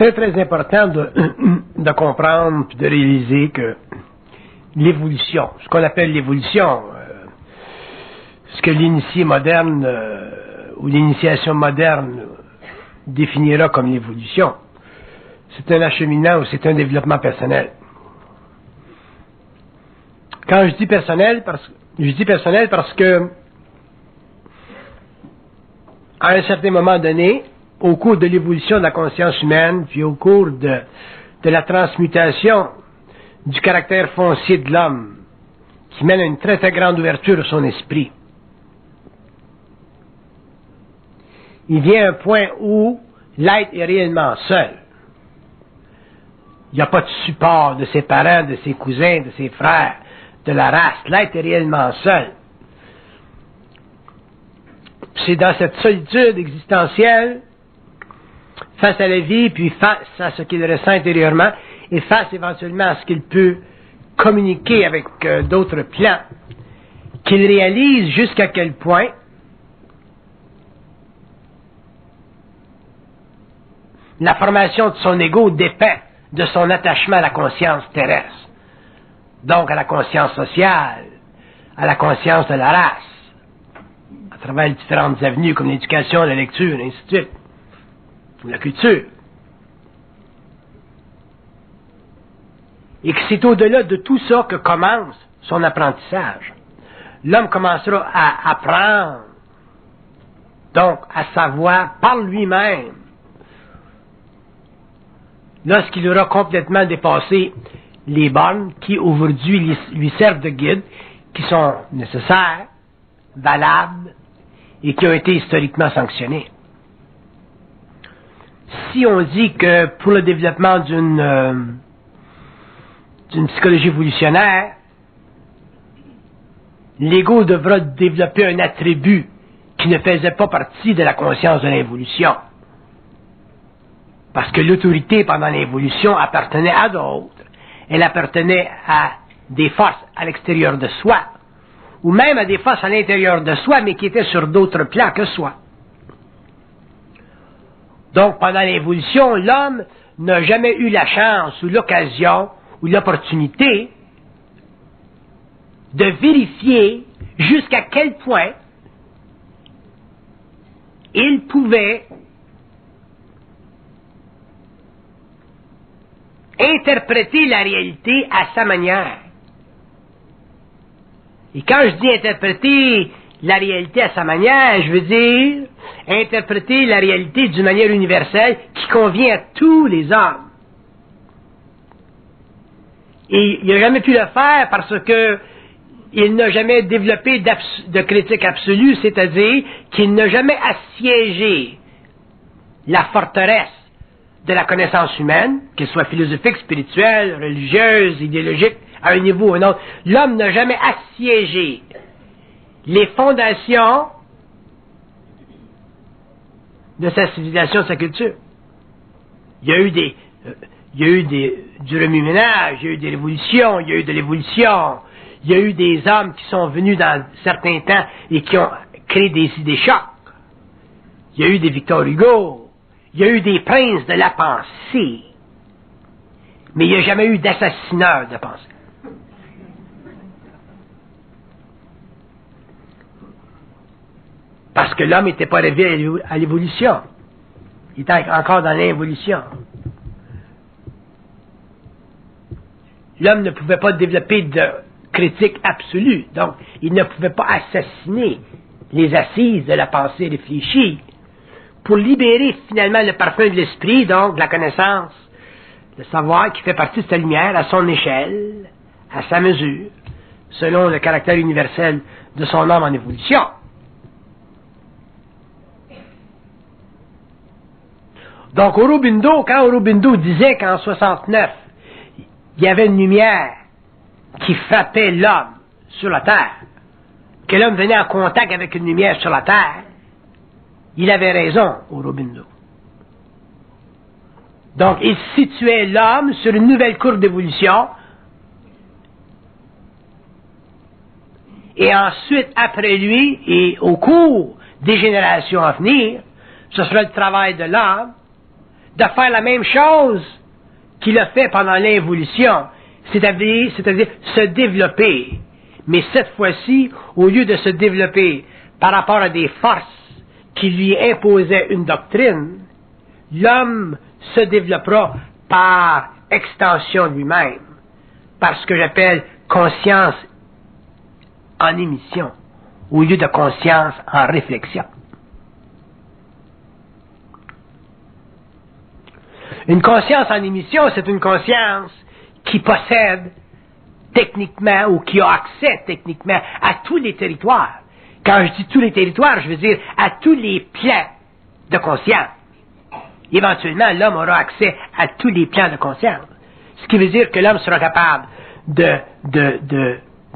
très très important de comprendre et de réaliser que l'évolution, ce qu'on appelle l'évolution, ce que l'initié moderne ou l'initiation moderne définira comme l'évolution, c'est un acheminement ou c'est un développement personnel. Quand je dis personnel, parce que à un certain moment donné, au cours de l'évolution de la conscience humaine, puis au cours de la transmutation du caractère foncier de l'homme, qui mène à une très très grande ouverture de son esprit, il vient un point où l'être est réellement seul. Il n'y a pas de support de ses parents, de ses cousins, de ses frères, de la race. L'être est réellement seul. C'est dans cette solitude existentielle, face à la vie, puis face à ce qu'il ressent intérieurement, et face éventuellement à ce qu'il peut communiquer avec d'autres plans, qu'il réalise jusqu'à quel point la formation de son ego dépend de son attachement à la conscience terrestre, donc à la conscience sociale, à la conscience de la race, à travers les différentes avenues comme l'éducation, la lecture, et ainsi de suite, ou la culture. Et que c'est au-delà de tout ça que commence son apprentissage. L'homme commencera à apprendre, donc à savoir par lui-même, lorsqu'il aura complètement dépassé les bornes qui aujourd'hui lui servent de guide, qui sont nécessaires, valables et qui ont été historiquement sanctionnées. Si on dit que pour le développement d'une psychologie évolutionnaire, l'ego devra développer un attribut qui ne faisait pas partie de la conscience de l'évolution. Parce que l'autorité pendant l'évolution appartenait à d'autres. Elle appartenait à des forces à l'extérieur de soi, ou même à des forces à l'intérieur de soi, mais qui étaient sur d'autres plans que soi. Donc, pendant l'évolution, l'homme n'a jamais eu la chance, ou l'occasion, ou l'opportunité de vérifier jusqu'à quel point il pouvait interpréter la réalité à sa manière. Et quand je dis interpréter la réalité à sa manière, je veux dire interpréter la réalité d'une manière universelle qui convient à tous les hommes. Et il n'a jamais pu le faire parce que il n'a jamais développé de critique absolue, c'est-à-dire qu'il n'a jamais assiégé la forteresse de la connaissance humaine, qu'elle soit philosophique, spirituelle, religieuse, idéologique, à un niveau ou un autre. L'homme n'a jamais assiégé les fondations de sa civilisation, de sa culture. Il y a eu du remue-ménage, il y a eu des révolutions, il y a eu de l'évolution, il y a eu des hommes qui sont venus dans certains temps et qui ont créé des idées chocs. Il y a eu des Victor Hugo, il y a eu des princes de la pensée, mais il n'y a jamais eu d'assassineur de pensée. Parce que l'homme n'était pas arrivé à l'évolution. Il était encore dans l'involution. L'homme ne pouvait pas développer de critique absolue, donc il ne pouvait pas assassiner les assises de la pensée réfléchie pour libérer finalement le parfum de l'esprit, donc de la connaissance, le savoir qui fait partie de sa lumière à son échelle, à sa mesure, selon le caractère universel de son âme en évolution. Donc Aurobindo, quand Aurobindo disait qu'en 69, il y avait une lumière qui frappait l'homme sur la terre, que l'homme venait en contact avec une lumière sur la terre, il avait raison, Aurobindo. Donc, il situait l'homme sur une nouvelle courbe d'évolution, et ensuite, après lui, et au cours des générations à venir, ce sera le travail de l'homme de faire la même chose qu'il a fait pendant l'involution, c'est-à-dire se développer. Mais cette fois-ci, au lieu de se développer par rapport à des forces qui lui imposaient une doctrine, l'homme se développera par extension lui-même, par ce que j'appelle conscience en émission, au lieu de conscience en réflexion. Une conscience en émission, c'est une conscience qui possède techniquement ou qui a accès techniquement à tous les territoires. Quand je dis tous les territoires, je veux dire à tous les plans de conscience. Éventuellement, l'homme aura accès à tous les plans de conscience. Ce qui veut dire que l'homme sera capable de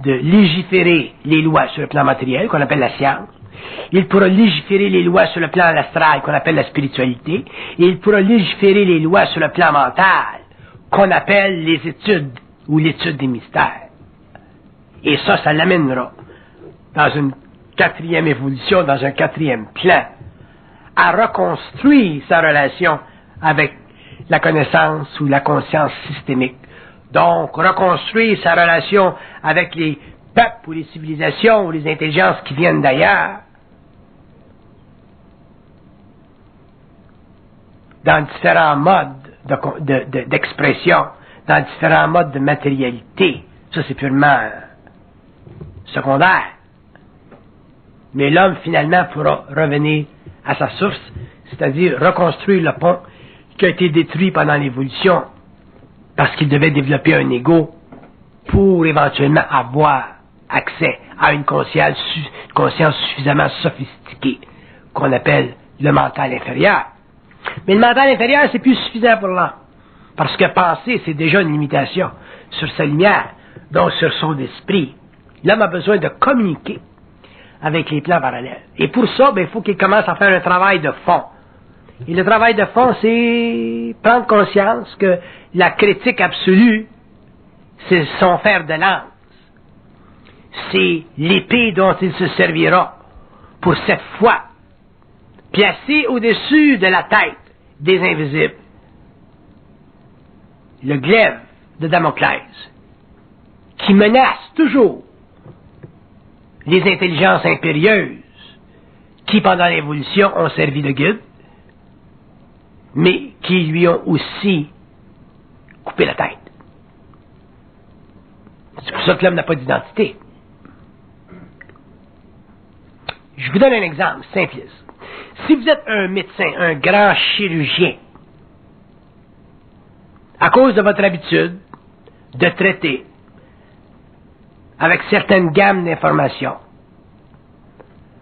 légiférer les lois sur le plan matériel, qu'on appelle la science. Il pourra légiférer les lois sur le plan astral, qu'on appelle la spiritualité. Et il pourra légiférer les lois sur le plan mental, qu'on appelle les études ou l'étude des mystères. Et ça l'amènera dans une quatrième évolution, dans un quatrième plan, à reconstruire sa relation avec la connaissance ou la conscience systémique. Donc, reconstruire sa relation avec les peuples ou les civilisations ou les intelligences qui viennent d'ailleurs, dans différents modes d'expression, dans différents modes de matérialité. Ça, c'est purement secondaire. Mais l'homme, finalement, pourra revenir à sa source, c'est-à-dire reconstruire le pont qui a été détruit pendant l'évolution, parce qu'il devait développer un ego pour éventuellement avoir accès à une conscience suffisamment sophistiquée, qu'on appelle le mental inférieur. Mais le mental inférieur, c'est plus suffisant pour l'homme. Parce que penser, c'est déjà une limitation sur sa lumière, donc sur son esprit. L'homme a besoin de communiquer avec les plans parallèles. Et pour ça, il faut qu'il commence à faire un travail de fond. Et le travail de fond, c'est prendre conscience que la critique absolue, c'est son fer de lance. C'est l'épée dont il se servira pour cette fois placer au-dessus de la tête des invisibles le glaive de Damoclès qui menace toujours les intelligences impérieuses qui, pendant l'évolution, ont servi de guide, mais qui lui ont aussi coupé la tête. C'est pour ça que l'homme n'a pas d'identité. Je vous donne un exemple simpliste. Si vous êtes un médecin, un grand chirurgien, à cause de votre habitude de traiter avec certaines gammes d'informations,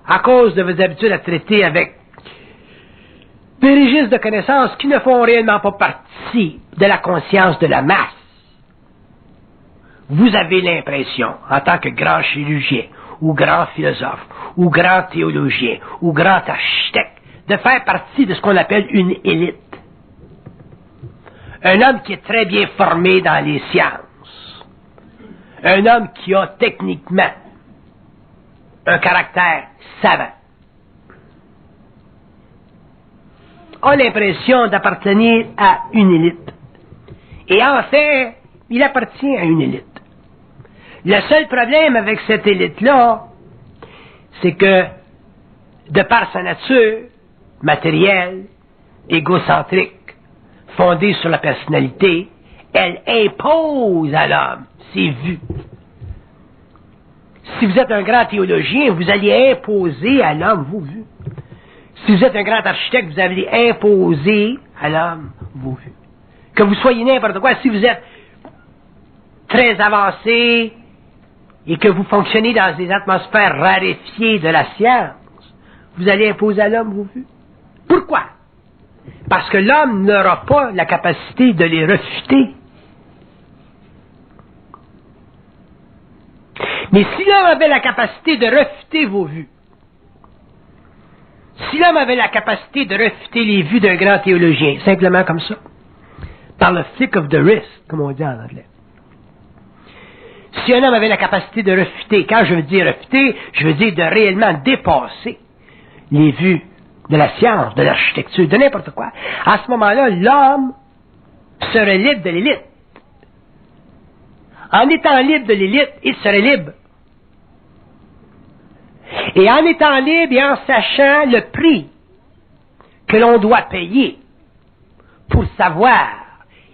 à cause de vos habitudes à traiter avec des registres de connaissances qui ne font réellement pas partie de la conscience de la masse, vous avez l'impression, en tant que grand chirurgien, ou grand philosophe, ou grand théologien, ou grand architecte, de faire partie de ce qu'on appelle une élite. Un homme qui est très bien formé dans les sciences. Un homme qui a techniquement un caractère savant. A l'impression d'appartenir à une élite. Et en fait, il appartient à une élite. Le seul problème avec cette élite-là, c'est que, de par sa nature matérielle, égocentrique, fondée sur la personnalité, elle impose à l'homme ses vues. Si vous êtes un grand théologien, vous allez imposer à l'homme vos vues. Si vous êtes un grand architecte, vous allez imposer à l'homme vos vues. Que vous soyez n'importe quoi, si vous êtes très avancé et que vous fonctionnez dans des atmosphères raréfiées de la science, vous allez imposer à l'homme vos vues. Pourquoi? Parce que l'homme n'aura pas la capacité de les refuter. Mais si l'homme avait la capacité de refuter vos vues, si l'homme avait la capacité de refuter les vues d'un grand théologien, simplement comme ça, par le flick of the wrist, comme on dit en anglais, si un homme avait la capacité de refuter, quand je veux dire refuter, je veux dire de réellement dépasser les vues de la science, de l'architecture, de n'importe quoi, à ce moment-là, l'homme serait libre de l'élite. En étant libre de l'élite, il serait libre. Et en étant libre et en sachant le prix que l'on doit payer pour savoir,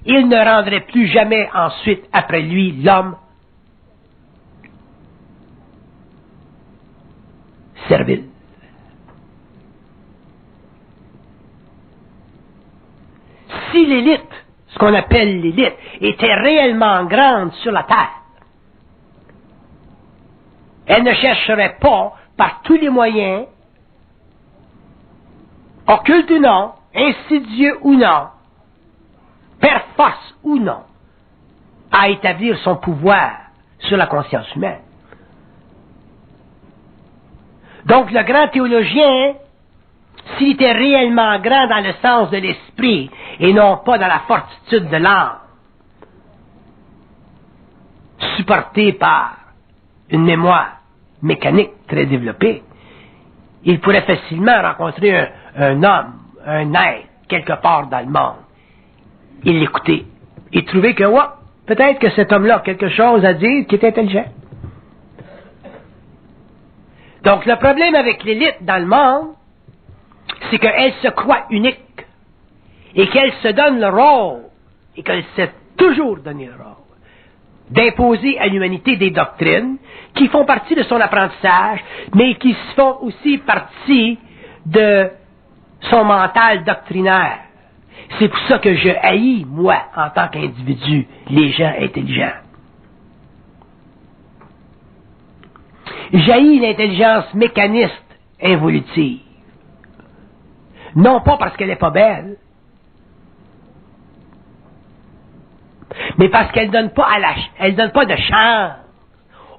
il ne rendrait plus jamais ensuite après lui l'homme servile. Si l'élite, ce qu'on appelle l'élite, était réellement grande sur la terre, elle ne chercherait pas, par tous les moyens, occultes ou non, insidieux ou non, per force ou non, à établir son pouvoir sur la conscience humaine. Donc le grand théologien, s'il était réellement grand dans le sens de l'esprit et non pas dans la fortitude de l'âme, supporté par une mémoire mécanique très développée, il pourrait facilement rencontrer un homme, un être, quelque part dans le monde, et l'écouter, et trouver que, ouais, peut-être que cet homme-là a quelque chose à dire qui est intelligent. Donc le problème avec l'élite dans le monde, c'est qu'elle se croit unique, et qu'elle se donne le rôle, et qu'elle s'est toujours donné le rôle, d'imposer à l'humanité des doctrines qui font partie de son apprentissage, mais qui font aussi partie de son mental doctrinaire. C'est pour ça que je haïs, moi, en tant qu'individu, les gens intelligents. J'haïs l'intelligence mécaniste involutive. Non pas parce qu'elle n'est pas belle, mais parce qu'elle donne pas elle donne pas de chance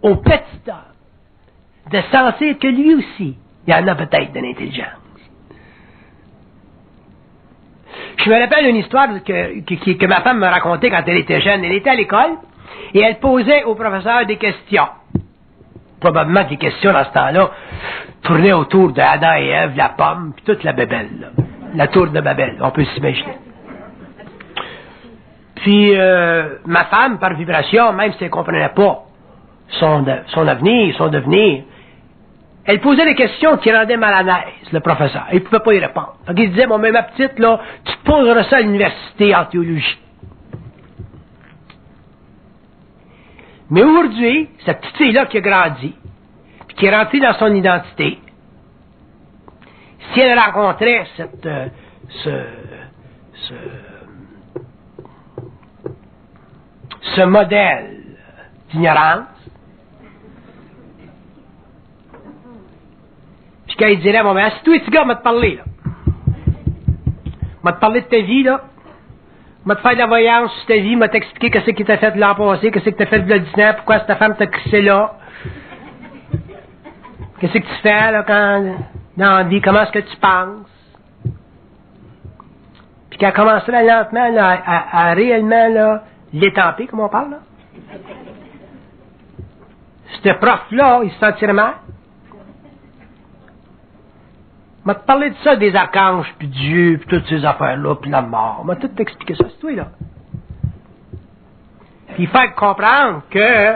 au petit homme de sentir que lui aussi, il y en a peut-être de l'intelligence. Je me rappelle une histoire que ma femme me racontait quand elle était jeune. Elle était à l'école et elle posait au professeur des questions. Probablement que les questions dans ce temps-là tournaient autour de Adam et Ève, la pomme, puis toute la bébelle, là. La tour de Babel, on peut s'imaginer. Puis ma femme, par vibration, même si elle ne comprenait pas son avenir, son devenir, elle posait des questions qui rendaient mal à l'aise le professeur. Il ne pouvait pas y répondre. Donc il disait, bon, mais ma petite, là, tu te poseras ça à l'université en théologie. Mais aujourd'hui, cette petite fille-là qui a grandi, puis qui est rentrée dans son identité, si elle rencontrait ce modèle d'ignorance, puis qu'elle dirait, bon, ben, assis-toi, petit gars, m'a te parler, là. M'a te parler de ta vie, là. M'a te faire de la voyance sur ta vie, m'a t'expliquer qu'est-ce qui t'a fait l'an passé, qu'est-ce que t'as fait de 10 ans, pourquoi ta femme t'a crissé là. Qu'est-ce que tu fais, là, dans la vie, comment est-ce que tu penses. Puis qu'elle commencerait lentement, là, à réellement, là, l'étamper, comme on parle, là. Ce prof-là, il se sentirait mal. M'a te parlé de ça, des archanges, puis Dieu, puis toutes ces affaires-là, puis la mort. M'a tout expliqué ça, c'est toi, là. Puis faire comprendre que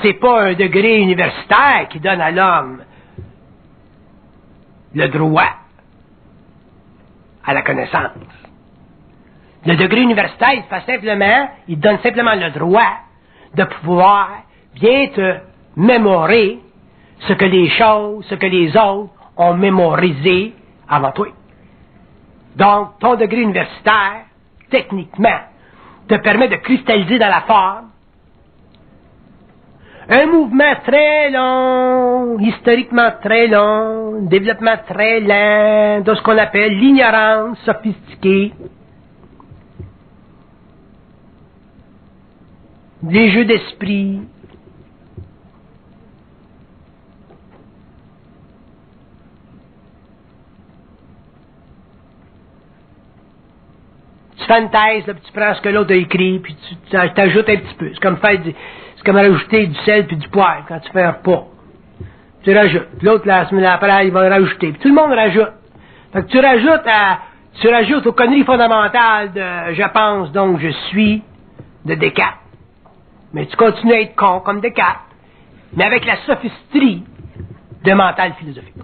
c'est pas un degré universitaire qui donne à l'homme le droit à la connaissance. Le degré universitaire, il fait simplement, il donne simplement le droit de pouvoir bien te mémorer ce que les choses, ce que les autres ont mémorisé avant toi. Donc, ton degré universitaire, techniquement, te permet de cristalliser dans la forme un mouvement très long, historiquement très long, développement très lent, de ce qu'on appelle l'ignorance sophistiquée, des jeux d'esprit, tu fais une thèse, là, puis tu prends ce que l'autre a écrit, puis tu t'ajoutes un petit peu. C'est comme rajouter du sel puis du poivre quand tu fais un repas. tu rajoutes. L'autre, la semaine après, il va rajouter. Puis tout le monde rajoute. Fait que tu rajoutes aux conneries fondamentales de je pense, donc je suis de Descartes. Mais tu continues à être con comme Descartes, mais avec la sophisterie de mental philosophique.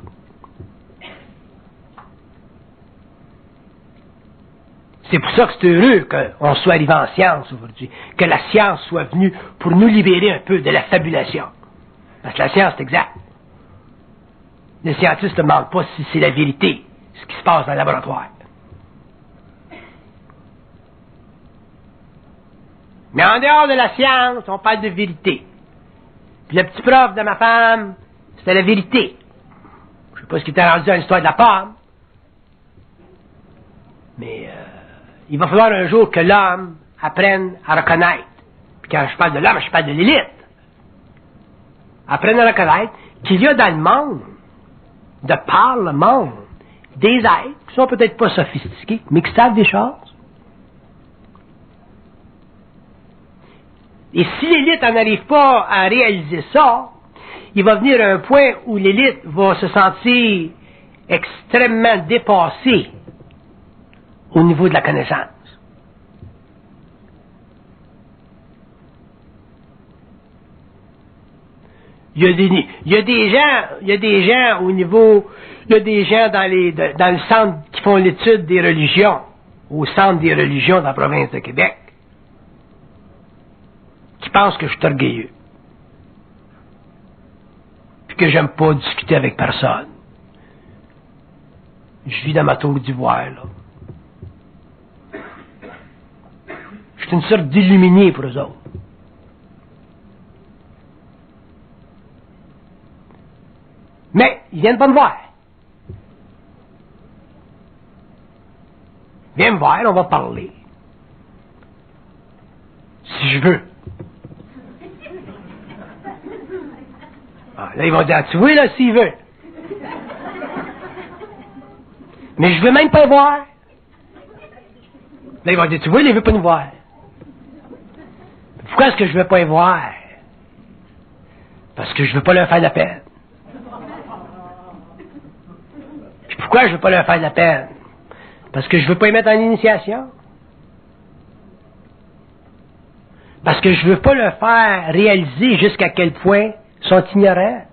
C'est pour ça que c'est heureux qu'on soit arrivé en science aujourd'hui, que la science soit venue pour nous libérer un peu de la fabulation. Parce que la science, c'est exact. Les scientistes ne demandent pas si c'est la vérité, ce qui se passe dans le laboratoire. Mais en dehors de la science, on parle de vérité. Puis le petit prof de ma femme, c'était la vérité. Je ne sais pas ce qui était rendu dans l'histoire de la pomme, mais il va falloir un jour que l'homme apprenne à reconnaître. Puis quand je parle de l'homme, je parle de l'élite. Apprenne à reconnaître qu'il y a dans le monde, de par le monde, des êtres qui sont peut-être pas sophistiqués, mais qui savent des choses. Et si l'élite n'en arrive pas à réaliser ça, il va venir un point où l'élite va se sentir extrêmement dépassée au niveau de la connaissance. Il y a des gens au niveau, il y a des gens dans le centre qui font l'étude des religions, au centre des religions de la province de Québec, qui pensent que je suis orgueilleux. Puis que j'aime pas discuter avec personne. Je vis dans ma tour d'ivoire, là. Je suis une sorte d'illuminé pour eux autres. Mais, ils viennent pas me voir. Viens me voir, on va parler. Si je veux. Ah, là, ils vont dire, tu vois, là, s'il veut. Mais je veux même pas le voir. Là, ils vont dire, tu vois, il veut pas nous voir. Pourquoi est-ce que je veux pas les voir? Parce que je veux pas leur faire de la peine. Puis pourquoi je veux pas leur faire de la peine? Parce que je veux pas les mettre en initiation. Parce que je veux pas leur faire réaliser jusqu'à quel point ils sont ignorants.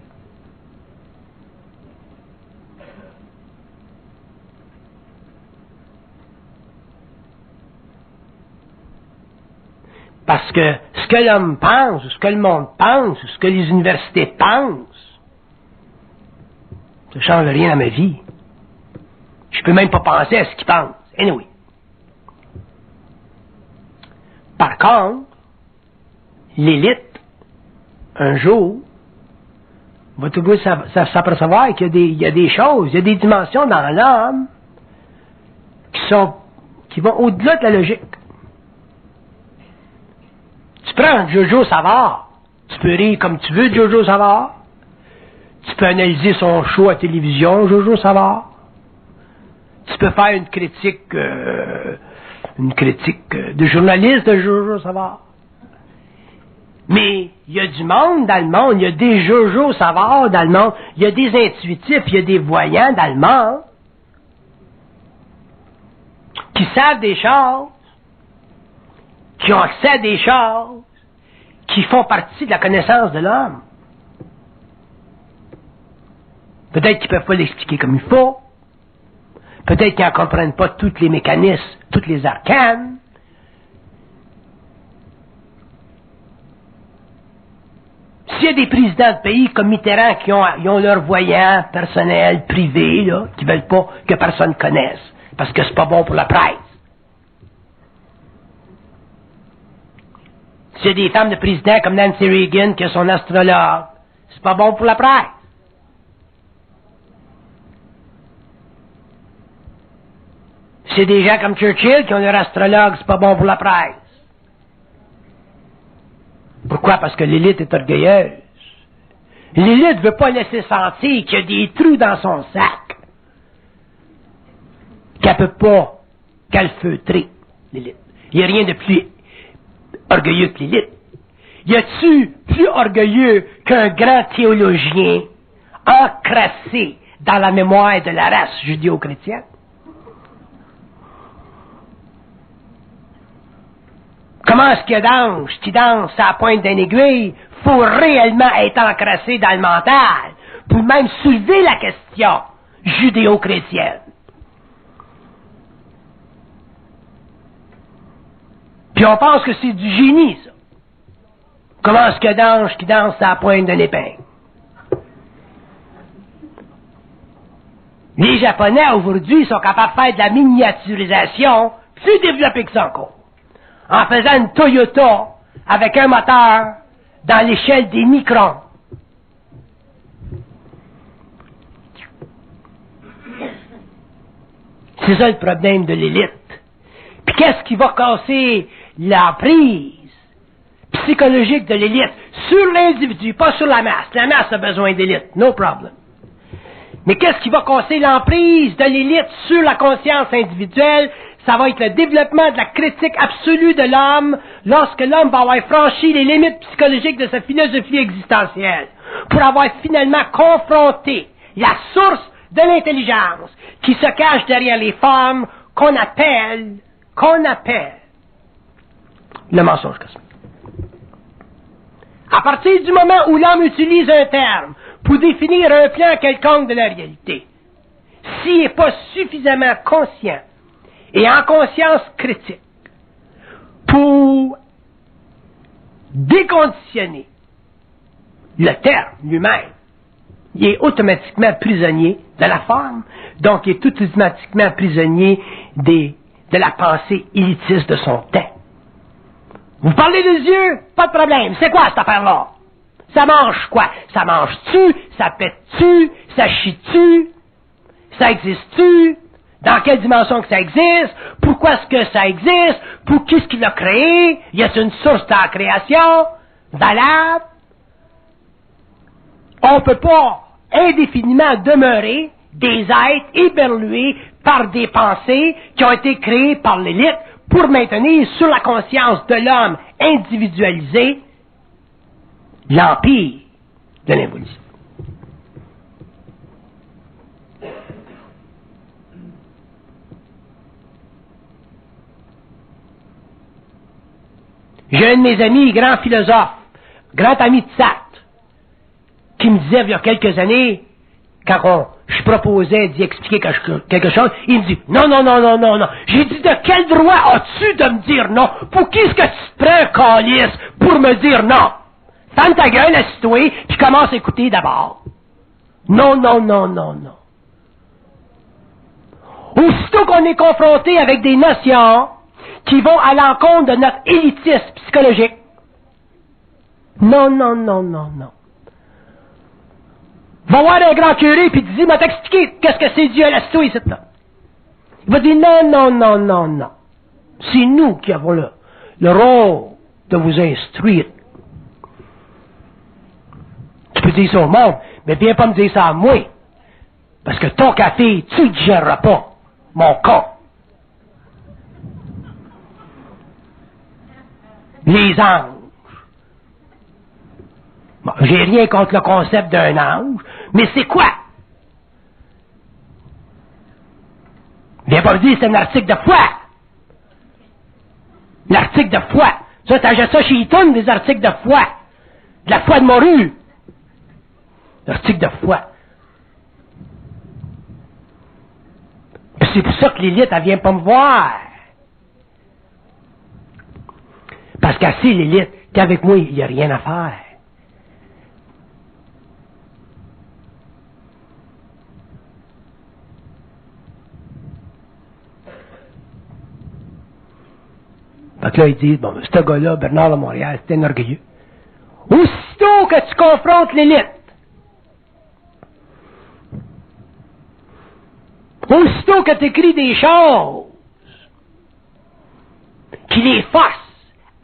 Parce que ce que l'homme pense, ou ce que le monde pense, ou ce que les universités pensent, ça ne change rien à ma vie. Je peux même pas penser à ce qu'ils pensent. Anyway. Par contre, l'élite, un jour, va tout s'apercevoir qu'il y a des choses, il y a des dimensions dans l'homme qui vont au-delà de la logique. Tu prends Jojo Savard, tu peux rire comme tu veux de Jojo Savard, tu peux analyser son show à télévision, Jojo Savard, tu peux faire une critique de journaliste de Jojo Savard. Mais il y a du monde dans le monde, il y a des Jojo Savard dans le monde, il y a des intuitifs, il y a des voyants dans le monde qui savent des choses, qui ont accès à des choses, qui font partie de la connaissance de l'homme. Peut-être qu'ils ne peuvent pas l'expliquer comme il faut. Peut-être qu'ils n'en comprennent pas tous les mécanismes, toutes les arcanes. S'il y a des présidents de pays comme Mitterrand qui ont leurs voyants personnels, privés, là, qui ne veulent pas que personne connaisse, parce que c'est pas bon pour la presse. S'il y a des femmes de présidents comme Nancy Reagan qui a son astrologue, c'est pas bon pour la presse. S'il y a des gens comme Churchill qui ont leur astrologue, c'est pas bon pour la presse. Pourquoi? Parce que l'élite est orgueilleuse. L'élite ne veut pas laisser sentir qu'il y a des trous dans son sac qu'elle ne peut pas calfeutrer, l'élite. Il n'y a rien de plus orgueilleux que l'élite. Y a-tu plus orgueilleux qu'un grand théologien encrassé dans la mémoire de la race judéo-chrétienne. Comment est-ce que d'ange qui danse à la pointe d'une aiguille faut réellement être encrassé dans le mental pour même soulever la question judéo-chrétienne? Puis on pense que c'est du génie, ça. Comment est-ce que d'ange qui danse à la pointe d'une épingle? Les Japonais, aujourd'hui, sont capables de faire de la miniaturisation plus développée que ça encore. En faisant une Toyota avec un moteur dans l'échelle des microns. C'est ça le problème de l'élite. Puis qu'est-ce qui va casser l'emprise psychologique de l'élite sur l'individu, pas sur la masse. La masse a besoin d'élite, no problem. Mais qu'est-ce qui va casser l'emprise de l'élite sur la conscience individuelle? Ça va être le développement de la critique absolue de l'homme lorsque l'homme va avoir franchi les limites psychologiques de sa philosophie existentielle pour avoir finalement confronté la source de l'intelligence qui se cache derrière les formes qu'on appelle le mensonge cosmique. À partir du moment où l'homme utilise un terme pour définir un plan quelconque de la réalité, s'il n'est pas suffisamment conscient et en conscience critique pour déconditionner le terme lui-même, il est automatiquement prisonnier de la forme, donc il est automatiquement prisonnier de la pensée élitiste de son temps. Vous parlez des yeux? Pas de problème. C'est quoi cette affaire-là? Ça mange quoi? Ça mange-tu? Ça pète-tu? Ça chie-tu? Ça existe-tu? Dans quelle dimension que ça existe? Pourquoi est-ce que ça existe? Pour qui est-ce qui l'a créé? Y a-t-il une source de la création? Valable? On ne peut pas indéfiniment demeurer des êtres éberlués par des pensées qui ont été créées par l'élite pour maintenir sur la conscience de l'homme individualisé l'empire de l'involution. J'ai un de mes amis, grand philosophe, grand ami de Sartre, qui me disait il y a quelques années, quand je proposais d'y expliquer quelque chose, il me dit « Non. » J'ai dit « De quel droit as-tu de me dire non? Pour qui est-ce que tu te prends, calice, pour me dire non? Ferme ta gueule, assis-toi, puis commence à écouter d'abord. Non. Aussitôt qu'on est confronté avec des notions qui vont à l'encontre de notre élitisme psychologique, non. Va voir un grand curé puis dis, m'a t'expliquer qu'est-ce que c'est Dieu à la toi ici, là. Il va dire non. C'est nous qui avons le rôle de vous instruire. Tu peux dire ça au monde, mais viens pas me dire ça à moi. Parce que ton café, tu ne digéreras pas, mon con. Les anges. Bon, j'ai rien contre le concept d'un ange, mais c'est quoi? Viens pas me dire que c'est un article de foi. L'article de foi. Ça, t'achètes ça chez Eaton, des articles de foi. De la foi de morue. L'article de foi. Puis c'est pour ça que l'élite, elle vient pas me voir. Parce qu'assez l'élite, qu'avec moi, il n'y a rien à faire. Fait que là, ils disent, bon, ce gars-là, Bernard de Montréal, c'est un orgueilleux. Aussitôt que tu confrontes l'élite, aussitôt que tu écris des choses qui les forcent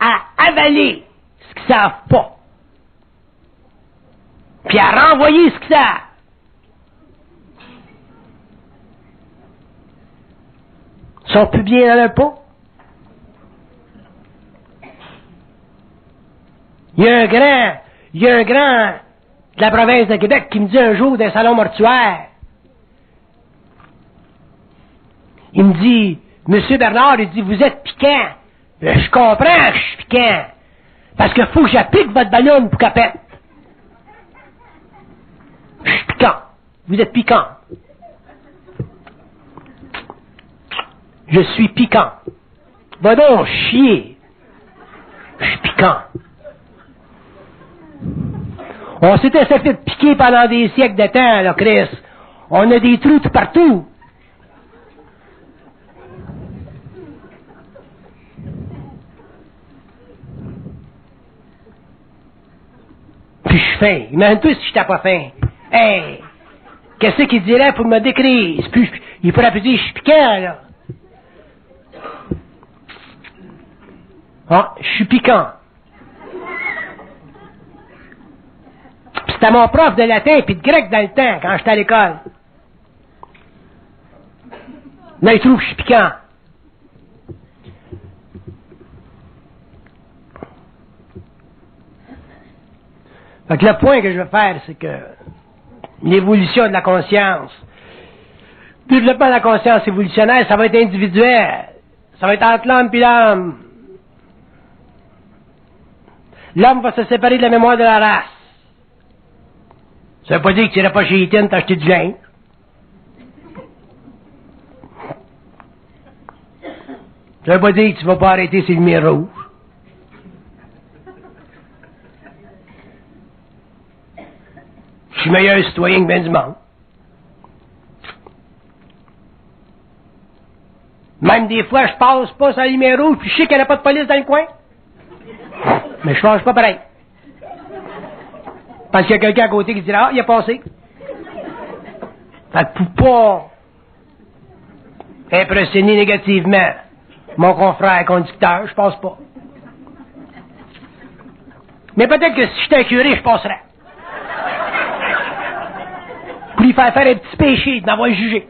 à avaler ce qu'ils savent pas, puis à renvoyer ce qu'ils savent, ils sont plus bien dans leur peau. Il y a un grand de la province de Québec qui me dit un jour d'un salon mortuaire, il me dit, Monsieur Bernard, il dit, vous êtes piquant. Je comprends que je suis piquant. Parce qu'il faut que j'applique votre ballonne pour qu'elle pète. Je suis piquant. Vous êtes piquant. Je suis piquant. Va donc chier. Je suis piquant. On s'était fait piquer pendant des siècles de temps, là, Chris. On a des trous tout partout. Puis je suis faim. Imagine-toi si j'étais pas faim. Hey! Qu'est-ce qu'il dirait pour me décrire? Il pourrait plus dire, je suis piquant, là. Ah, je suis piquant. C'était mon prof de latin puis de grec dans le temps, quand j'étais à l'école. Là, il trouve que je suis piquant. Fait que le point que je veux faire, c'est que l'évolution de la conscience, le développement de la conscience évolutionnaire, ça va être individuel. Ça va être entre l'homme et l'homme. L'homme va se séparer de la mémoire de la race. Ça veut pas dire que tu n'irais pas chez Eaton t'acheter du linge. Ça veut pas dire que tu vas pas arrêter ces lumières rouges. Je suis meilleur citoyen que ben du monde. Même des fois, je passe pas sur la lumière rouge, puis je sais qu'il n'y a pas de police dans le coin. Mais je change pas pareil. Parce qu'il y a quelqu'un à côté qui dit, ah, il a passé. Fait que pour pas impressionner négativement mon confrère conducteur, je passe pas. Mais peut-être que si j'étais un curé, je passerais. Pour lui faire un petit péché de m'avoir jugé.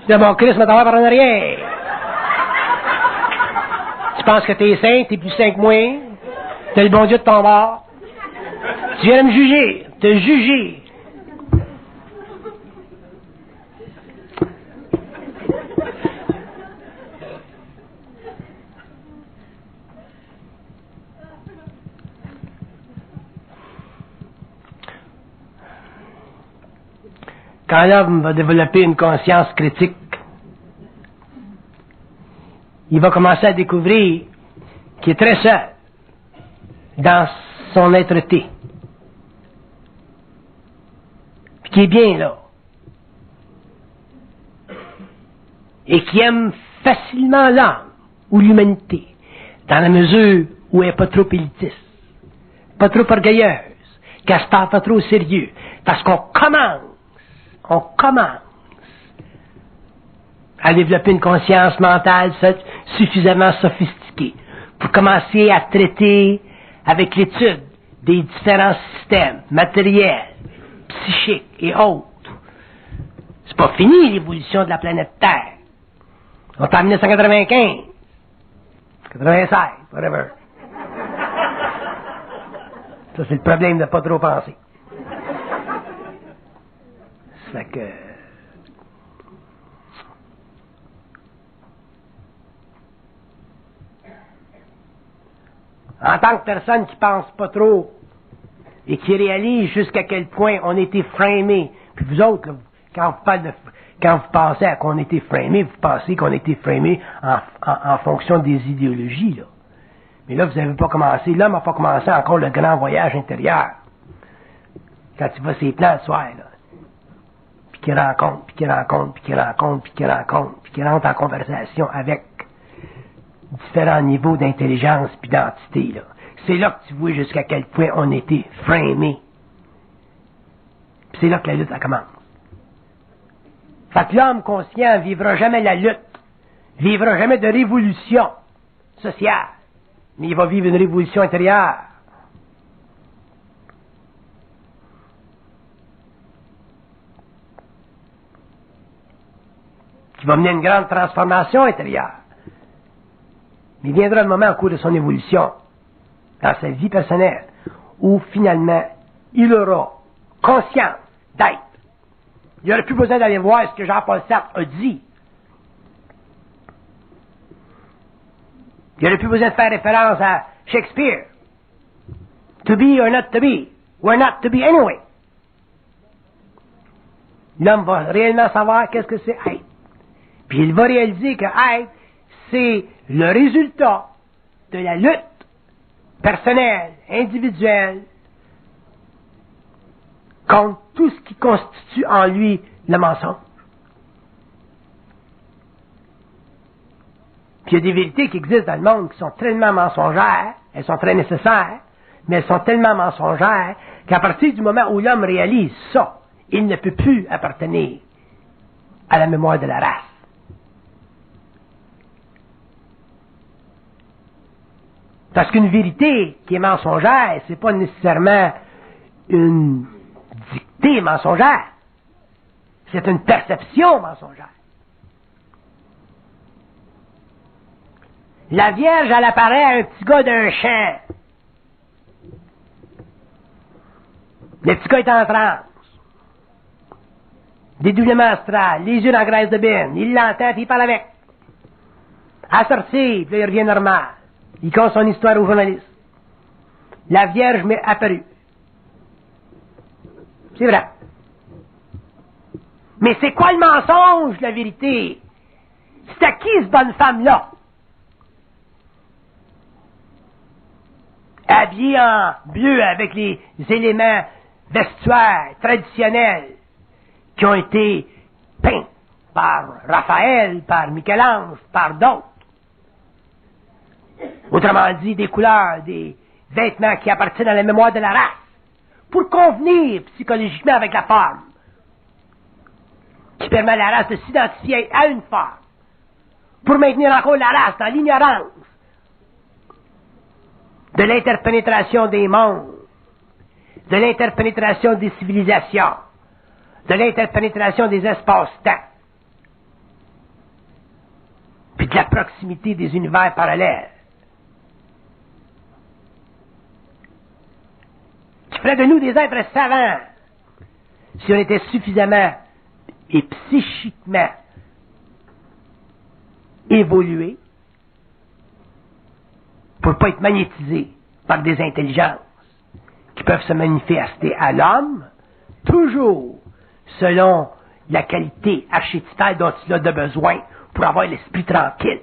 Je dis, mon Christ, mais t'en vas par en arrière. Tu penses que t'es saint, t'es plus saint que moi. T'as le bon Dieu de ton bord. Tu viens de me juger, te juger. Quand l'homme va développer une conscience critique, il va commencer à découvrir qu'il est très seul dans son être-té. Puis qu'il est bien là. Et qu'il aime facilement l'âme ou l'humanité, dans la mesure où elle n'est pas trop élitiste, pas trop orgueilleuse, qu'elle se parle pas trop au sérieux. Parce qu'on commence à développer une conscience mentale suffisamment sophistiquée pour commencer à traiter avec l'étude des différents systèmes matériels, psychiques et autres. C'est pas fini l'évolution de la planète Terre. On est en 1995, 96, whatever. Ça, c'est le problème de pas trop penser. Ça fait que... En tant que personne qui pense pas trop et qui réalise jusqu'à quel point on était framé, puis vous autres, là, quand vous pensez à qu'on était framé, vous pensez qu'on était framé en fonction des idéologies, là. Mais là, vous n'avez pas commencé, l'homme n'a pas commencé encore le grand voyage intérieur. Quand tu vas sur les plans le soir, là. Puis qu'il rencontre, puis qu'il rencontre, puis qu'il rencontre, puis qu'il rencontre, puis qu'il rentre en conversation avec différents niveaux d'intelligence puis d'entité, là. C'est là que tu vois jusqu'à quel point on était framé. Puis c'est là que la lutte, elle commence. Fait que l'homme conscient vivra jamais la lutte, vivra jamais de révolution sociale, mais il va vivre une révolution intérieure. Qui va mener une grande transformation intérieure. Mais il viendra le moment au cours de son évolution dans sa vie personnelle, où finalement, il aura conscience d'être. Il n'aurait plus besoin d'aller voir ce que Jean-Paul Sartre a dit. Il n'aurait plus besoin de faire référence à Shakespeare. To be or not to be. We're not to be anyway. L'homme va réellement savoir qu'est-ce que c'est être. Puis il va réaliser que être, c'est le résultat de la lutte personnelle, individuelle, contre tout ce qui constitue en lui le mensonge. Puis il y a des vérités qui existent dans le monde qui sont tellement mensongères, elles sont très nécessaires, mais elles sont tellement mensongères qu'à partir du moment où l'homme réalise ça, il ne peut plus appartenir à la mémoire de la race. Parce qu'une vérité qui est mensongère, c'est pas nécessairement une dictée mensongère. C'est une perception mensongère. La Vierge, elle apparaît à un petit gars d'un champ. Le petit gars est en transe. Dédoublement astral, les yeux dans la graisse de bine. Il l'entend, puis il parle avec. À sortir, puis là, il revient normal. Il compte son histoire aux journalistes. La Vierge m'est apparue. C'est vrai. Mais c'est quoi le mensonge, la vérité? C'est à qui cette bonne femme-là? Habillée en bleu avec les éléments vestuaires traditionnels qui ont été peints par Raphaël, par Michel-Ange, par d'autres. Autrement dit, des couleurs, des vêtements qui appartiennent à la mémoire de la race, pour convenir psychologiquement avec la forme, qui permet à la race de s'identifier à une forme, pour maintenir encore la race dans l'ignorance de l'interpénétration des mondes, de l'interpénétration des civilisations, de l'interpénétration des espaces-temps, puis de la proximité des univers parallèles, qui ferait de nous des êtres savants si on était suffisamment et psychiquement évolués pour ne pas être magnétisés par des intelligences qui peuvent se manifester à l'homme, toujours selon la qualité archétypale dont il a de besoin pour avoir l'esprit tranquille.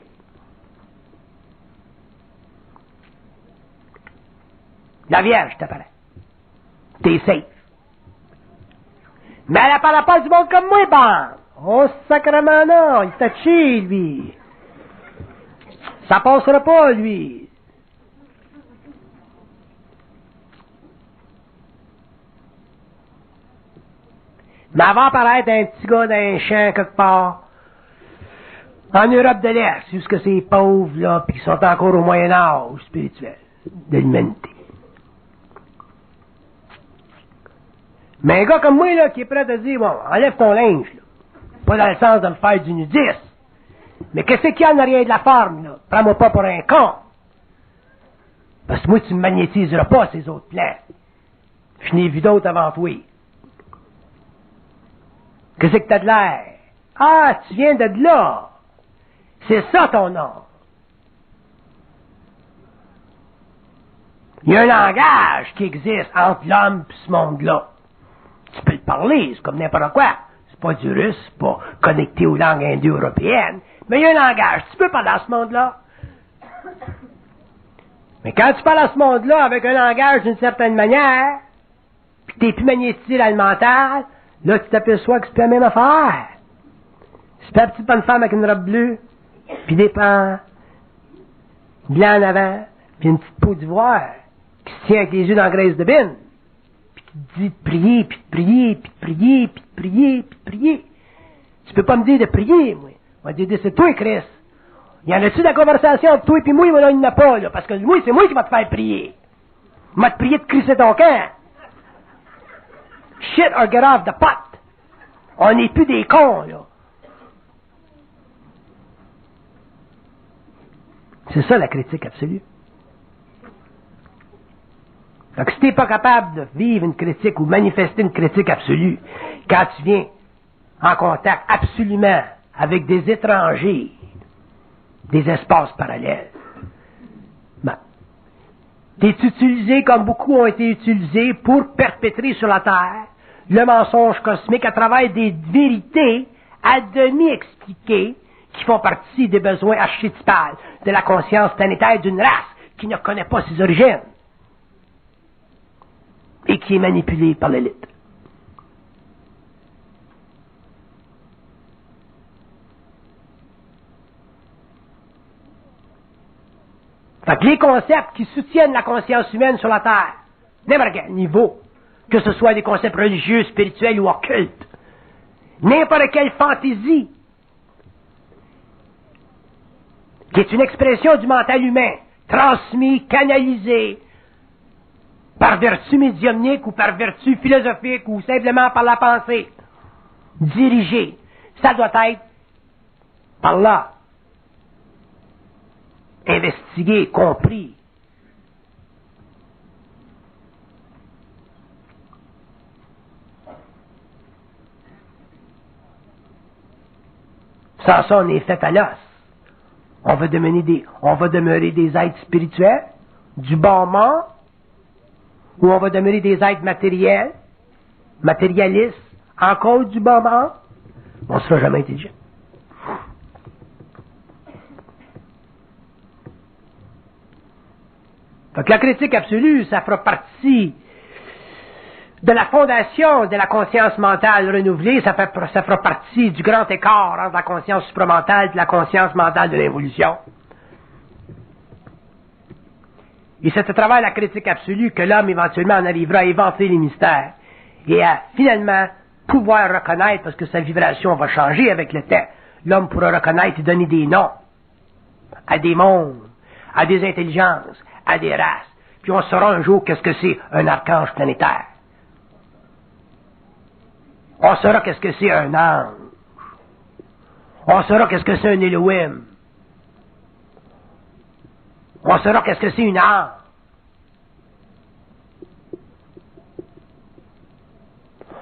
La Vierge t'apparaît. T'es safe. Mais elle apparaît pas du monde comme moi, bon. Oh, sacrement non, il t'a touché, lui. Ça passera pas, lui. Mais elle va apparaître un petit gars d'un champ quelque part, en Europe de l'Est, jusqu'à ces pauvres, là, puis qui sont encore au Moyen-Âge spirituel de l'humanité. Mais un gars comme moi, là, qui est prêt à dire, bon, enlève ton linge, là. Pas dans le sens de me faire du nudisme. Mais qu'est-ce qu'il y a en arrière de la forme, là? Prends-moi pas pour un con. Parce que moi, tu me magnétiseras pas ces autres plans. Je n'ai vu d'autres avant toi. Qu'est-ce que t'as de l'air? Ah, tu viens de là. C'est ça ton nom. Il y a un langage qui existe entre l'homme et ce monde-là. Tu peux le parler, c'est comme n'importe quoi. C'est pas du russe, c'est pas connecté aux langues indo-européennes. Mais il y a un langage. Tu peux parler à ce monde-là. Mais quand tu parles à ce monde-là avec un langage d'une certaine manière, puis que t'es plus magnétisé dans le mental, là, tu t'aperçois que c'est pas la même affaire. C'est pas une petite bonne femme avec une robe bleue, puis des pans blancs en avant, puis une petite peau d'ivoire, qui se tient avec les yeux dans la graisse de bine, puis qui te dit de prier, puis de prier, puis de prier, puis de prier, puis de prier. Tu peux pas me dire de prier, moi. On va te dire, c'est toi, Chris. Y en a-tu de la conversation entre toi et moi? Là, il n'y en a pas, là, parce que moi, c'est moi qui va te faire prier. Il va te prier de crisser ton camp. Shit or get off the pot. On n'est plus des cons, là. C'est ça la critique absolue. Donc, si tu n'es pas capable de vivre une critique ou manifester une critique absolue, quand tu viens en contact absolument avec des étrangers, des espaces parallèles, ben, tu es utilisé comme beaucoup ont été utilisés pour perpétrer sur la Terre le mensonge cosmique à travers des vérités à demi expliquées qui font partie des besoins archétypales de la conscience planétaire d'une race qui ne connaît pas ses origines et qui est manipulée par l'élite. Fait que les concepts qui soutiennent la conscience humaine sur la Terre, n'importe quel niveau, que ce soit des concepts religieux, spirituels ou occultes, n'importe quelle fantaisie, qui est une expression du mental humain, transmis, canalisé, par vertu médiumnique ou par vertu philosophique ou simplement par la pensée, dirigé, ça doit être par là, investigué, compris. Sans ça, on est fait à l'os. On va demeurer des êtres spirituels, du bon monde, ou on va demeurer des êtres matériels, matérialistes, encore du bon monde. On ne sera jamais intelligent. Donc la critique absolue, ça fera partie de la fondation de la conscience mentale renouvelée, ça fera partie du grand écart entre la conscience supramentale et la conscience mentale de l'évolution. Et c'est à travers la critique absolue que l'homme éventuellement en arrivera à éventer les mystères et à finalement pouvoir reconnaître, parce que sa vibration va changer avec le temps, l'homme pourra reconnaître et donner des noms à des mondes, à des intelligences, à des races. Puis on saura un jour qu'est-ce que c'est un archange planétaire. On saura qu'est-ce que c'est un ange. On saura qu'est-ce que c'est un Elohim. On saura qu'est-ce que c'est une âme.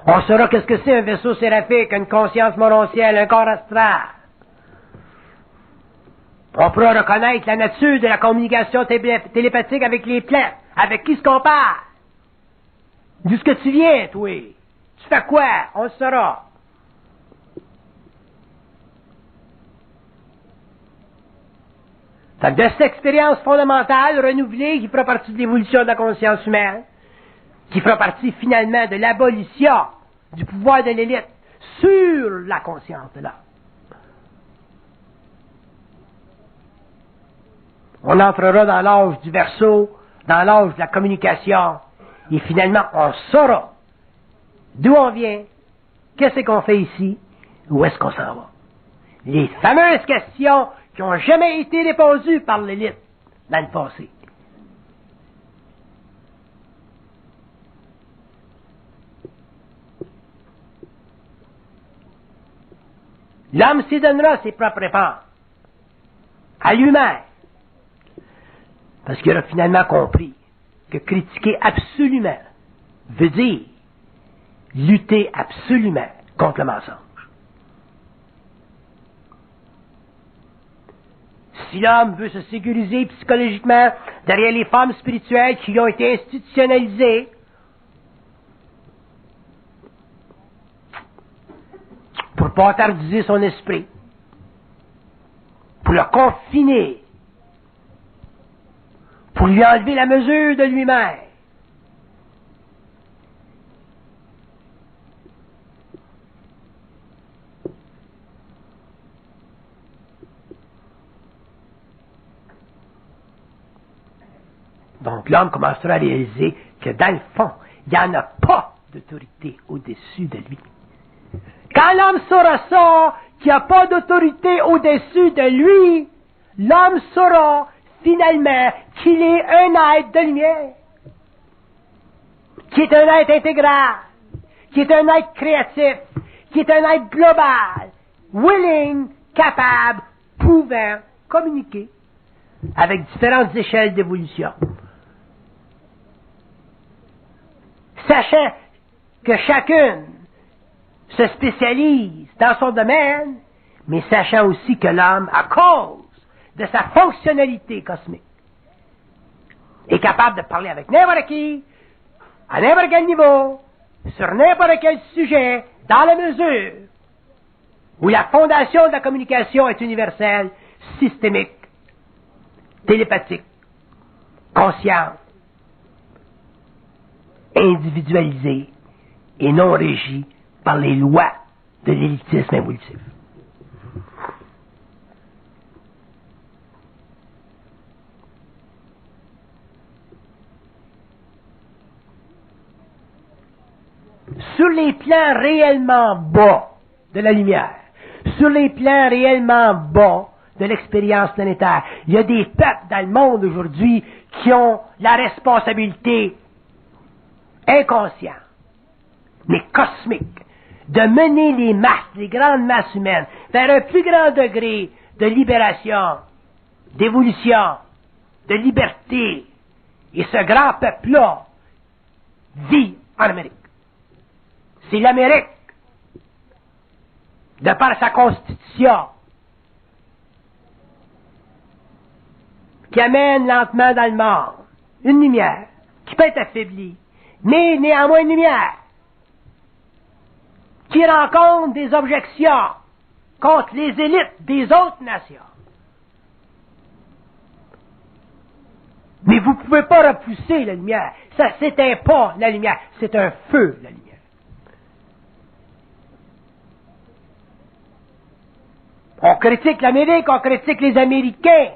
On saura qu'est-ce que c'est un vaisseau séraphique, une conscience morontielle, un corps astral. On pourra reconnaître la nature de la communication télépathique avec les plantes. Avec qui se compare? D'où ce que tu viens, toi? Tu fais quoi? On le saura. De cette expérience fondamentale, renouvelée, qui fera partie de l'évolution de la conscience humaine, qui fera partie finalement de l'abolition du pouvoir de l'élite sur la conscience de l'homme. On entrera dans l'âge du Verseau, dans l'âge de la communication, et finalement on saura d'où on vient, qu'est-ce qu'on fait ici, où est-ce qu'on s'en va. Les fameuses questions qui n'ont jamais été répondues par l'élite dans le passé. L'homme s'y donnera ses propres réponses à lui-même, parce qu'il aura finalement compris que critiquer absolument veut dire lutter absolument contre le mensonge. Si l'homme veut se sécuriser psychologiquement derrière les formes spirituelles qui ont été institutionnalisées, pour ne pas attardiser son esprit, pour le confiner, pour lui enlever la mesure de lui-même, donc l'homme commencera à réaliser que dans le fond, il n'y en a pas d'autorité au-dessus de lui. Quand l'homme saura ça, qu'il n'y a pas d'autorité au-dessus de lui, l'homme saura finalement qu'il est un être de lumière, qui est un être intégral, qui est un être créatif, qui est un être global, willing, capable, pouvant communiquer avec différentes échelles d'évolution. sachant que chacune se spécialise dans son domaine, mais sachant aussi que l'homme, à cause de sa fonctionnalité cosmique, est capable de parler avec n'importe qui, à n'importe quel niveau, sur n'importe quel sujet, dans la mesure où la fondation de la communication est universelle, systémique, télépathique, consciente, individualisée et non régie par les lois de l'élitisme évolutif. Sur les plans réellement bas de la lumière, sur les plans réellement bas de l'expérience planétaire, il y a des peuples dans le monde aujourd'hui qui ont la responsabilité inconsciente, mais cosmique, de mener les masses, les grandes masses humaines, vers un plus grand degré de libération, d'évolution, de liberté. Et ce grand peuple-là vit en Amérique. C'est l'Amérique, de par sa constitution, qui amène lentement dans le monde une lumière qui peut être affaiblie, mais néanmoins une lumière qui rencontre des objections contre les élites des autres nations. Mais vous ne pouvez pas repousser la lumière. Ça, s'éteint pas la lumière, c'est un feu, la lumière. On critique l'Amérique, on critique les Américains.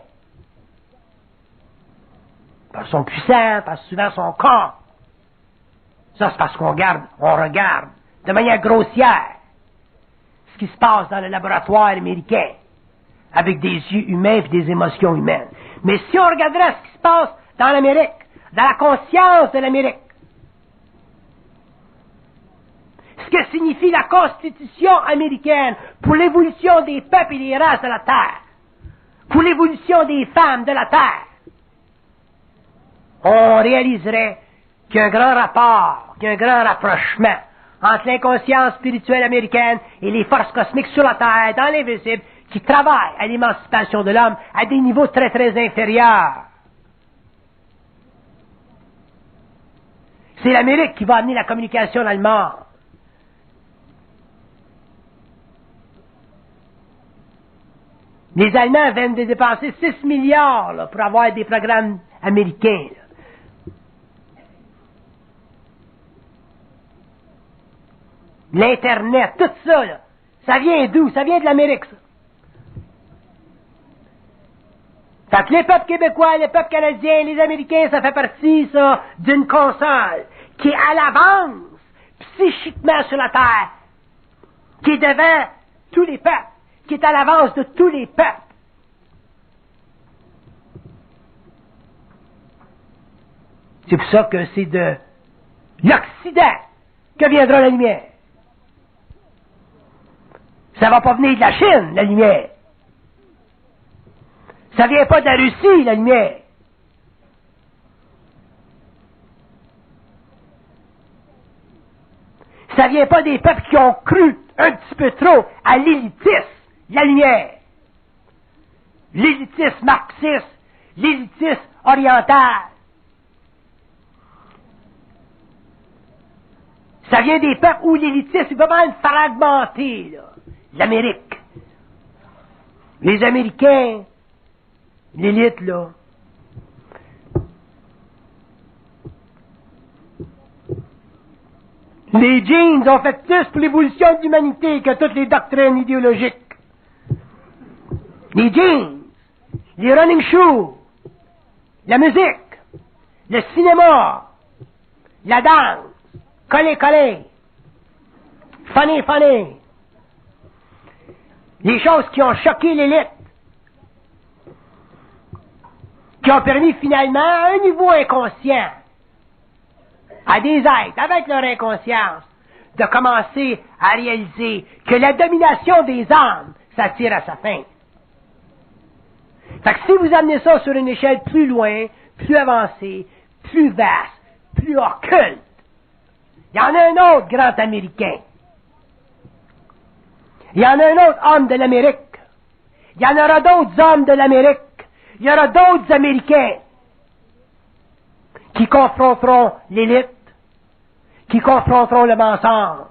Parce qu'ils sont puissants, parce que souvent ils sont cons. Ça, c'est parce qu'on regarde de manière grossière ce qui se passe dans le laboratoire américain, avec des yeux humains et des émotions humaines. Mais si on regarderait ce qui se passe dans l'Amérique, dans la conscience de l'Amérique, ce que signifie la Constitution américaine pour l'évolution des peuples et des races de la Terre, pour l'évolution des femmes de la Terre, on réaliserait qu'il y a un grand rapport, qu'il y a un grand rapprochement entre l'inconscience spirituelle américaine et les forces cosmiques sur la Terre, dans l'invisible, qui travaillent à l'émancipation de l'homme à des niveaux très très inférieurs. C'est l'Amérique qui va amener la communication dans le monde. Les Allemands viennent de dépenser 6 milliards là, pour avoir des programmes américains. Là. L'Internet, tout ça, là, ça vient d'où? Ça vient de l'Amérique, ça. Fait que les peuples québécois, les peuples canadiens, les Américains, ça fait partie, ça, d'une console qui est à l'avance, psychiquement sur la Terre, qui est devant tous les peuples, qui est à l'avance de tous les peuples. C'est pour ça que c'est de l'Occident que viendra la lumière. Ça va pas venir de la Chine, la lumière. Ça vient pas de la Russie, la lumière. Ça vient pas des peuples qui ont cru un petit peu trop à l'élitisme, la lumière. L'élitisme marxiste, l'élitisme oriental. Ça vient des peuples où l'élitisme est vraiment fragmenté, là. L'Amérique. Les Américains, l'élite, là. Les jeans ont fait plus pour l'évolution de l'humanité que toutes les doctrines idéologiques. Les jeans, les running shoes, la musique, le cinéma, la danse, coller, funny. Les choses qui ont choqué l'élite, qui ont permis finalement, à un niveau inconscient, à des êtres, avec leur inconscience, de commencer à réaliser que la domination des âmes, ça tire à sa fin. Fait que si vous amenez ça sur une échelle plus loin, plus avancée, plus vaste, plus occulte, Il y en a un autre grand Américain. Il y en a un autre homme de l'Amérique. Il y en aura d'autres hommes de l'Amérique. Il y aura d'autres Américains qui confronteront l'élite, qui confronteront le mensonge,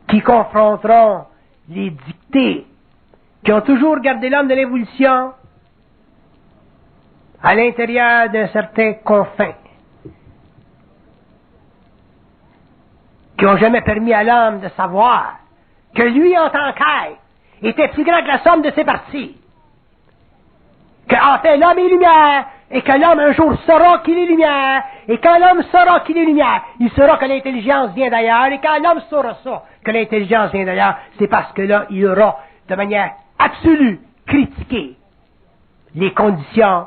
qui confronteront les dictées, qui ont toujours gardé l'homme de l'évolution à l'intérieur d'un certain confin, qui n'ont jamais permis à l'homme de savoir que lui, en tant qu'être, était plus grand que la somme de ses parties. Qu'en fait, l'homme est lumière, et que l'homme un jour saura qu'il est lumière, et quand l'homme saura qu'il est lumière, il saura que l'intelligence vient d'ailleurs, et quand l'homme saura ça, que l'intelligence vient d'ailleurs, c'est parce que là, il aura, de manière absolue, critiqué les conditions,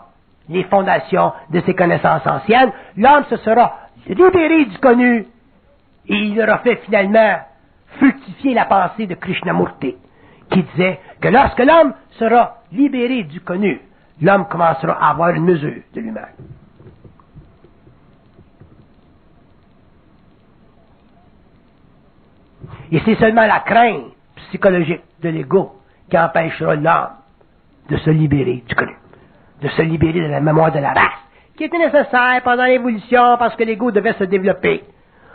les fondations de ses connaissances anciennes. L'homme se sera libéré du connu, et il aura fait finalement fructifier la pensée de Krishnamurti, qui disait que lorsque l'homme sera libéré du connu, l'homme commencera à avoir une mesure de lui-même. Et c'est seulement la crainte psychologique de l'ego qui empêchera l'homme de se libérer du connu, de se libérer de la mémoire de la race, qui était nécessaire pendant l'évolution parce que l'ego devait se développer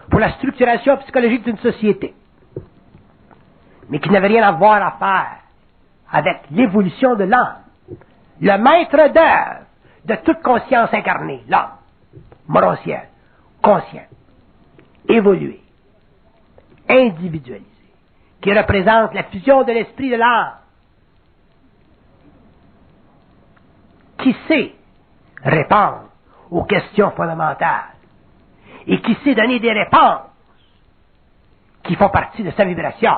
pour la structuration psychologique d'une société, mais qui n'avait rien à voir à faire avec l'évolution de l'homme, le maître d'œuvre de toute conscience incarnée, l'homme, morontiel, conscient, évolué, individualisé, qui représente la fusion de l'esprit de l'âme, qui sait répondre aux questions fondamentales et qui sait donner des réponses qui font partie de sa vibration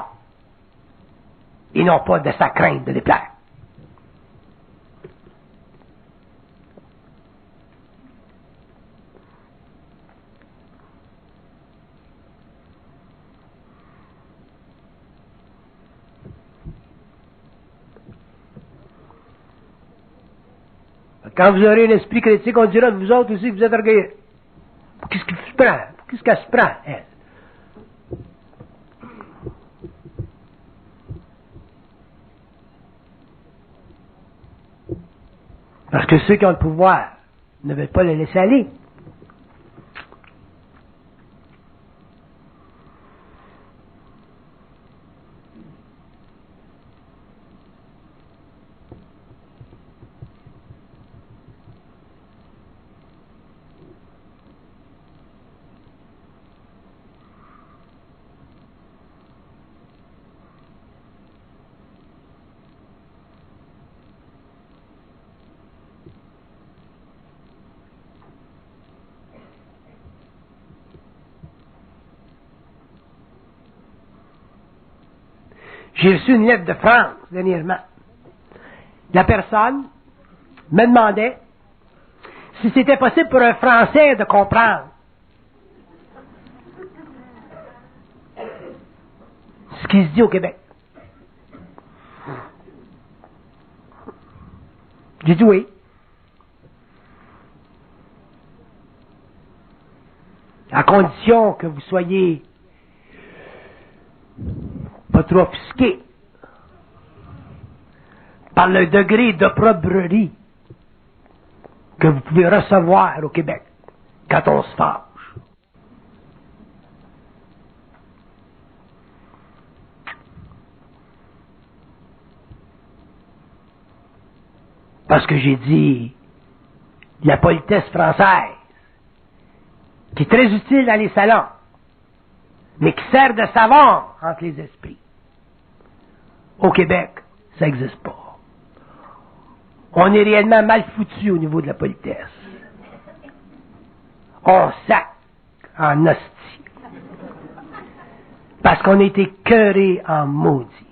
et non pas de sa crainte de déplaire. Quand vous aurez un esprit critique, on dira de vous autres aussi que vous êtes orgueilleux. Qu'est-ce qu'elle se prend? Qu'est-ce qu'elle se prend, elle? Parce que ceux qui ont le pouvoir ne veulent pas le laisser aller. J'ai reçu une lettre de France dernièrement. La personne me demandait si c'était possible pour un Français de comprendre ce qui se dit au Québec. J'ai dit oui. À condition que vous soyez pas trop offusqué par le degré d'opprobrerie que vous pouvez recevoir au Québec quand on se fâche. Parce que j'ai dit la politesse française, qui est très utile dans les salons, mais qui sert de savon entre les esprits. Au Québec, ça n'existe pas. On est réellement mal foutu au niveau de la politesse. On sac en hostie. Parce qu'on a été cœuré en maudit.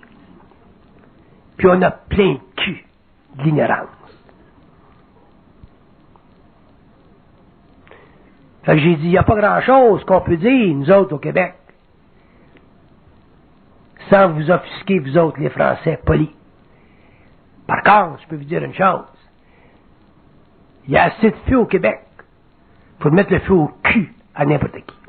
Puis on a plein de cul de l'ignorance. Fait que j'ai dit, il n'y a pas grand-chose qu'on peut dire, nous autres, au Québec, sans vous offusquer, vous autres, les Français polis. Par contre, je peux vous dire une chose. Il y a assez de feu au Québec. Il faut mettre le feu au cul à n'importe qui.